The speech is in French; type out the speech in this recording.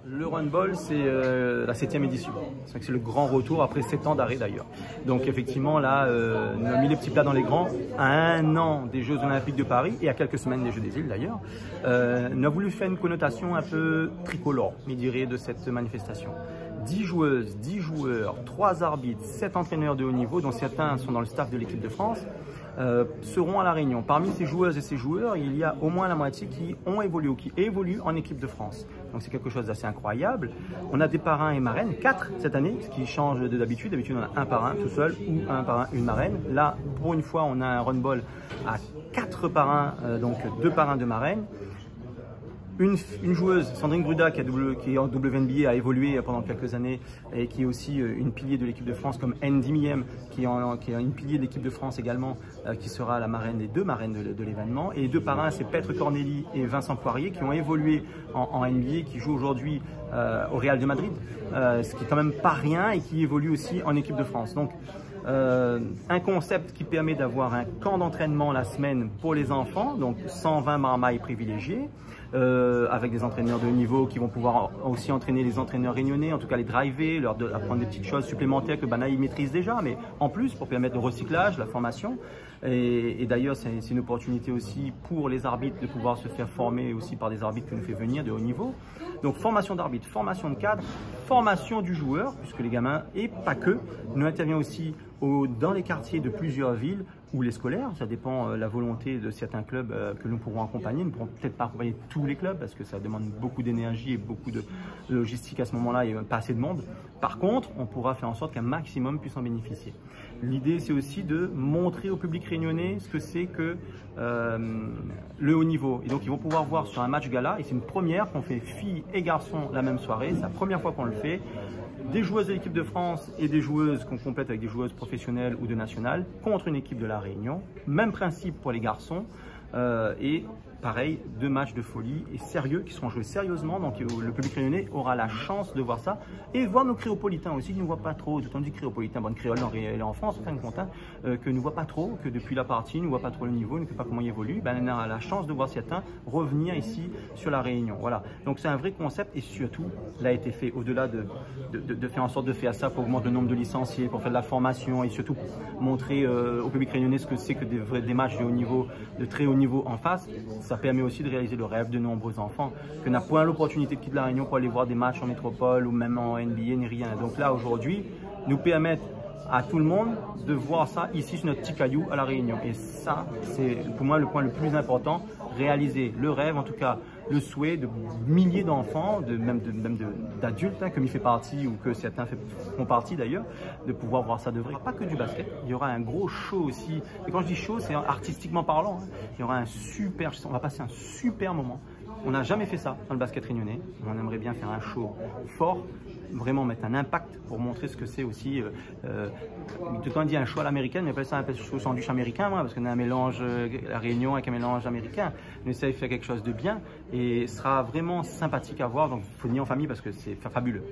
Alors, le Runball, c'est la 7e édition. C'est vrai que c'est le grand retour après 7 ans d'arrêt d'ailleurs. Donc effectivement, là, on a mis les petits plats dans les grands à 1 an des Jeux Olympiques de Paris et à quelques semaines des Jeux des Îles d'ailleurs. On a voulu faire une connotation un peu tricolore, je dirais, de cette manifestation. 10 joueuses, 10 joueurs, 3 arbitres, 7 entraîneurs de haut niveau, dont certains sont dans le staff de l'équipe de France, seront à La Réunion. Parmi ces joueuses et ces joueurs, il y a au moins la moitié qui ont évolué ou qui évoluent en équipe de France. Donc c'est quelque chose d'assez incroyable. On a des parrains et marraines, 4 cette année, ce qui change de d'habitude. D'habitude, on a un parrain tout seul ou un parrain, une marraine. Là, pour une fois, on a un Runball à 4 parrains, donc 2 parrains, 2 marraines. Une joueuse, Sandrine Gruda, qui est en WNBA, a évolué pendant quelques années et qui est aussi une pilier de l'équipe de France, comme Andy Miem, qui est une pilier de l'équipe de France également, qui sera la marraine des 2 marraines de l'événement. Et les 2 parrains, c'est Petre Corneli et Vincent Poirier, qui ont évolué en NBA, qui jouent aujourd'hui au Real de Madrid, ce qui est quand même pas rien, et qui évolue aussi en équipe de France. Donc, un concept qui permet d'avoir un camp d'entraînement la semaine pour les enfants, donc 120 marmailles privilégiés, avec des entraîneurs de haut niveau qui vont pouvoir aussi entraîner les entraîneurs réunionnais, en tout cas les driver, leur apprendre des petites choses supplémentaires que Bana maîtrise déjà, mais en plus pour permettre le recyclage, la formation. Et d'ailleurs, c'est une opportunité aussi pour les arbitres de pouvoir se faire former aussi par des arbitres que nous fait venir de haut niveau. Donc formation d'arbitre, formation de cadre, formation du joueur, puisque les gamins, et pas que, nous intervient aussi dans les quartiers de plusieurs villes ou les scolaires, ça dépend la volonté de certains clubs que nous pourrons accompagner. Nous ne pourrons peut-être pas accompagner tous les clubs parce que ça demande beaucoup d'énergie et beaucoup de logistique à ce moment-là et pas assez de monde. Par contre, on pourra faire en sorte qu'un maximum puisse en bénéficier. L'idée, c'est aussi de montrer au public réunionnais ce que c'est que le haut niveau. Et donc, ils vont pouvoir voir sur un match gala, et c'est une première qu'on fait filles et garçons la même soirée, c'est la première fois qu'on le fait, des joueuses de l'équipe de France et des joueuses qu'on complète avec des joueuses professionnelles ou de nationales contre une équipe de La Réunion. Même principe pour les garçons et pareil, 2 matchs de folie et sérieux qui seront joués sérieusement. Donc le public réunionnais aura la chance de voir ça et voir nos créopolitains aussi qui ne voient pas trop, tout dit créopolitain, bonne créole en France, en fin de compte, que ne voient pas trop, que depuis la partie ne voient pas trop le niveau, ne sait pas comment il évolue. Ben, on a la chance de voir certains revenir ici sur La Réunion. Voilà. Donc c'est un vrai concept et surtout, là a été fait au-delà de faire en sorte de faire ça pour augmenter le nombre de licenciés, pour faire de la formation et surtout montrer au public réunionnais ce que c'est que des matchs de haut niveau, de très haut niveau en face. Ça permet aussi de réaliser le rêve de nombreux enfants que n'a point l'opportunité de quitter La Réunion pour aller voir des matchs en métropole ou même en NBA ni rien. Donc là aujourd'hui, nous permettre à tout le monde de voir ça ici sur notre petit caillou à La Réunion. Et ça, c'est pour moi le point le plus important, réaliser le rêve, en tout cas le souhait de milliers d'enfants, même d'adultes, comme il fait partie ou que certains font partie d'ailleurs, de pouvoir voir ça de vrai. Pas que du basket, il y aura un gros show aussi. Et quand je dis show, c'est artistiquement parlant. Il y aura on va passer un super moment. On n'a jamais fait ça dans le basket réunionnais. On aimerait bien faire un show fort, vraiment mettre un impact pour montrer ce que c'est aussi. Tout le temps dit un show à l'américaine, mais appelle ça un show sandwich américain, moi, parce qu'on a un mélange La Réunion avec un mélange américain. On essaie de faire quelque chose de bien et ce sera vraiment sympathique à voir. Donc il faut venir en famille parce que c'est fabuleux.